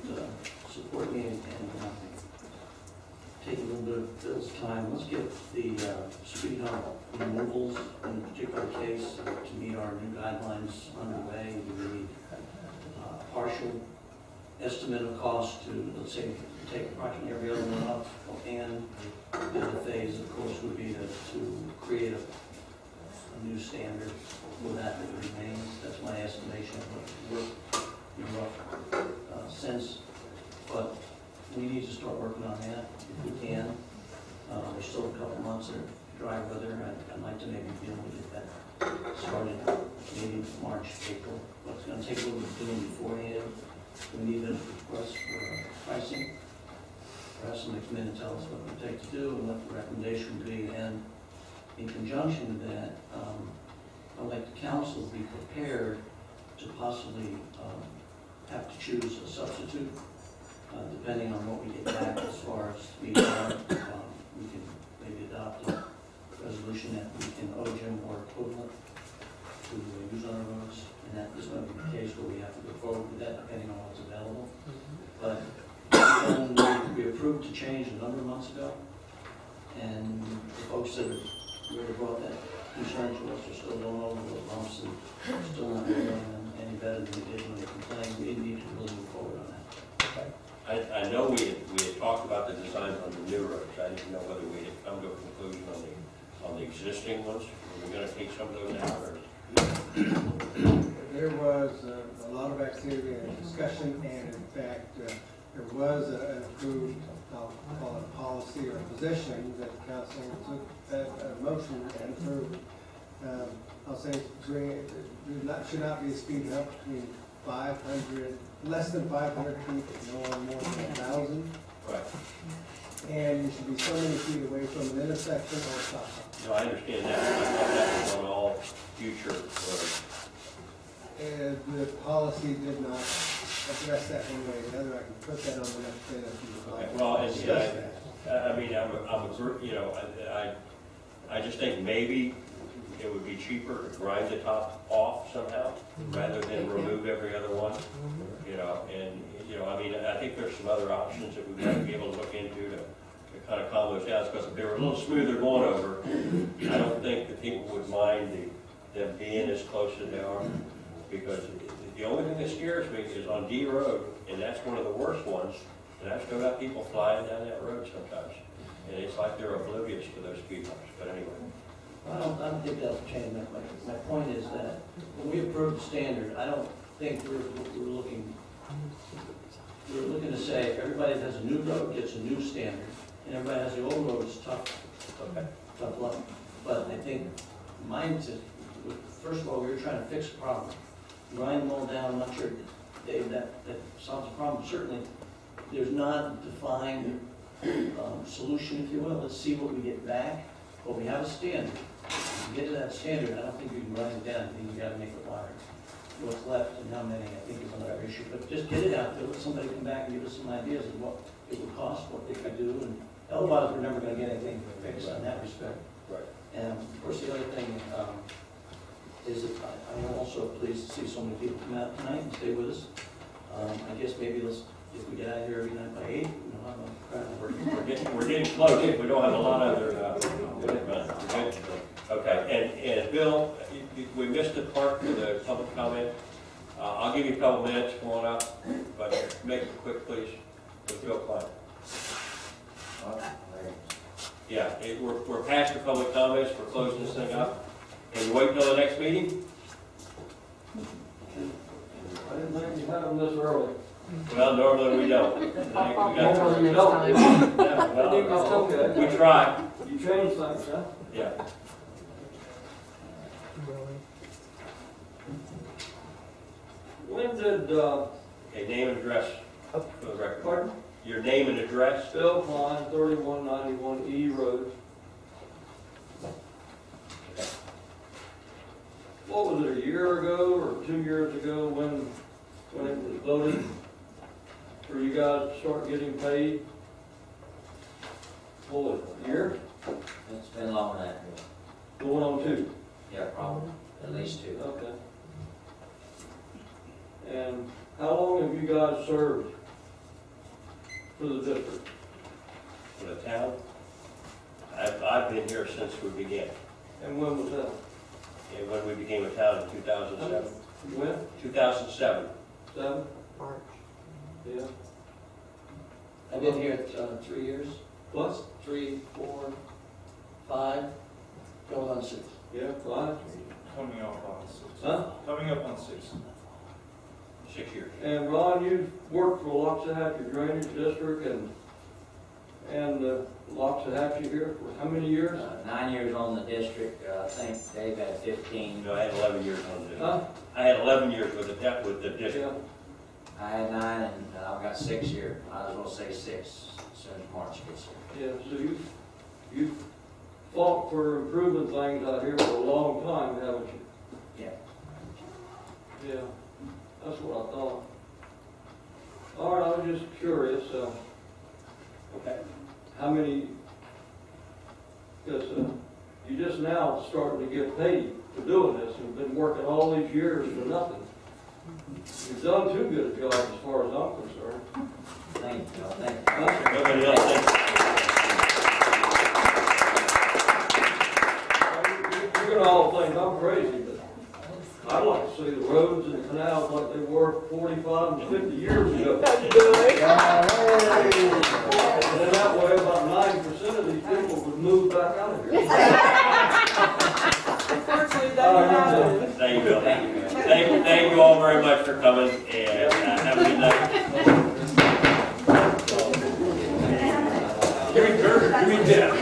support me and take a little bit of Phil's time. Let's get the speed hump removals in a particular case to meet our new guidelines underway. We need a partial estimate of cost to, let's say, take approximately every other one up, and the phase, of course, would be to create a new standard for that remains. That's my estimation of what work in rough sense. But we need to start working on that if we can. There's still a couple months of dry weather. I'd like to maybe be able to get that started maybe March, April. But it's going to take a little bit of doing beforehand. We need a request for pricing. For us to come in and tell us what it would take to do and what the recommendation would be. And in conjunction with that, I'd like the council to be prepared to possibly have to choose a substitute, depending on what we get back as far as speed limit. We can maybe adopt a resolution that we can OJIM or equivalent to use on our roads, and that is going to be the case where we have to go forward with that, depending on what's available. But we approved to change a number of months ago, and the folks that really brought that concerns to us are still going over those bumps and still not doing them any better than we did when they complained. We need to really move forward on that. I know we had talked about the designs on the new roads. I didn't know whether we had come to a conclusion on the existing ones. Were we gonna take some of those out, or? There was a lot of activity and discussion, and in fact, there was an approved, I'll call it policy or position that the council took that motion and approved. I'll say should not be a speed hump between 500, less than 500 feet, no more than 1,000. Right. And you should be so many feet away from an intersection or stop sign. No, I understand that. I thought that was on all future roads. And the policy did not address that one way or the other. I can put that on the next day if you would like. Well, and, Discuss that. I mean, I just think maybe it would be cheaper to grind the top off somehow, rather than remove every other one, I mean, I think there's some other options that we might be able to look into to kind of calm those down, because if they were a little smoother going over, I don't think the people would mind them being as close as they are, because the only thing that scares me is on D Road, and that's one of the worst ones, and I've still got people flying down that road sometimes, and it's like they're oblivious to those speed bumps, but anyway. I don't think that'll change. My point is that when we approve the standard, I don't think we're looking to say if everybody that has a new road gets a new standard, and everybody has the old road, it's tough luck. But I think mine says, first of all, we were trying to fix the problem. Grind them all down, I'm not sure, Dave, that solves the problem. Certainly, there's not a defined solution, if you will. Let's see what we get back. But we have a standard. If you get to that standard, I don't think you can grind it down. I think you got to make it wider. What's left and how many, I think, is another issue. But just get it out there. Let somebody come back and give us some ideas of what it would cost, what they could do, and otherwise we're never going to get anything fixed in that respect. Right. And of course, the other thing is that I'm also pleased to see so many people come out tonight and stay with us. I guess maybe if we get out of here every night by 8, we'll have a crowd. We're getting close. We don't have a lot of other. Okay, and Bill, we missed the part for the public comment. I'll give you a couple minutes, come on up, but make it quick, please. With Bill Klein. Yeah, we're past the public comments. We're closing this thing up. Can you wait until the next meeting? I didn't think you had them this early. Well, normally we don't. We try. You changed things, huh? Yeah. When did, Okay, name and address for the record. pardon? Your name and address. Bill Klein, 3191 E Road. What was it, a year ago or 2 years ago when it was voted for you guys to start getting paid? What was it, a year? It's been longer than that. Going on 2? Yeah, probably, at least 2. Okay. And how long have you guys served for the district? For the town. I've been here since we began. And when was that? And when we became a town in 2007. When? 2007. 7? March. Yeah. I've been here 3 years. What? 3, 4, 5, going on 6. Yeah, 5. Coming up on 6. Huh? Coming up on 6. 6 years. And Ron, you've worked for Loxahatchee Drainage District and Loxahatchee here for how many years? 9 years on the district. I think Dave had 15. No, I had 11 years on the district. Huh? I had 11 years with the district. Yeah. I had 9, and I've got 6 here. I was going to say 6 as soon as March gets here. Yeah, so you've fought for improving things out here for a long time, haven't you? Yeah. Yeah, that's what I thought. All right, I was just curious, Okay. how many, because you just now starting to get paid for doing this, and you've been working all these years for nothing. You've done too good a job as far as I'm concerned. Thank you. Thank you. Nobody else thinks. You're all think I'm crazy, but I'd like to see the roads and the canals like they were 45 and 50 years ago. And then that way, about 90% of these people would move back out of here. Thank you, Bill. Thank you all very much for coming, and have a good night. Give me Kurt, give me Jeff.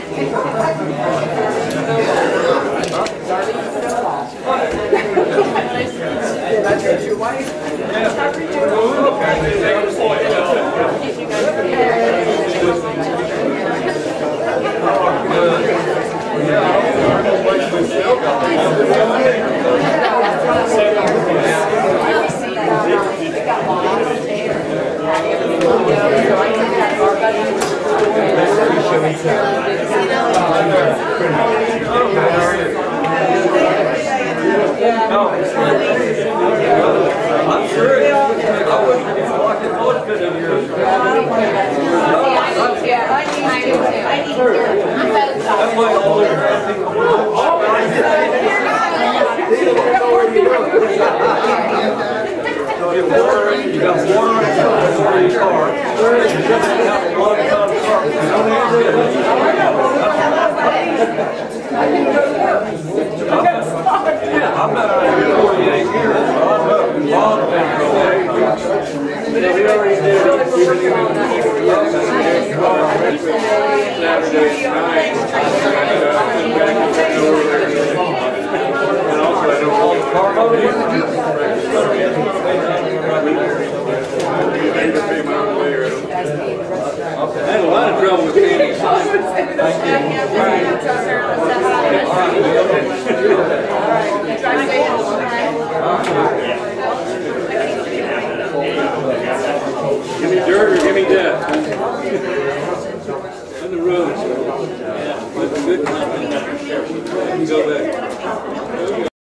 I'm sure I wouldn't even like it much good in here. That's why all the you got water in your car. You just have a lot of time to park. You don't need to yeah, I'm not out here 48 years, so I know. Bob's been for 48 years. We already did it. Saturday night.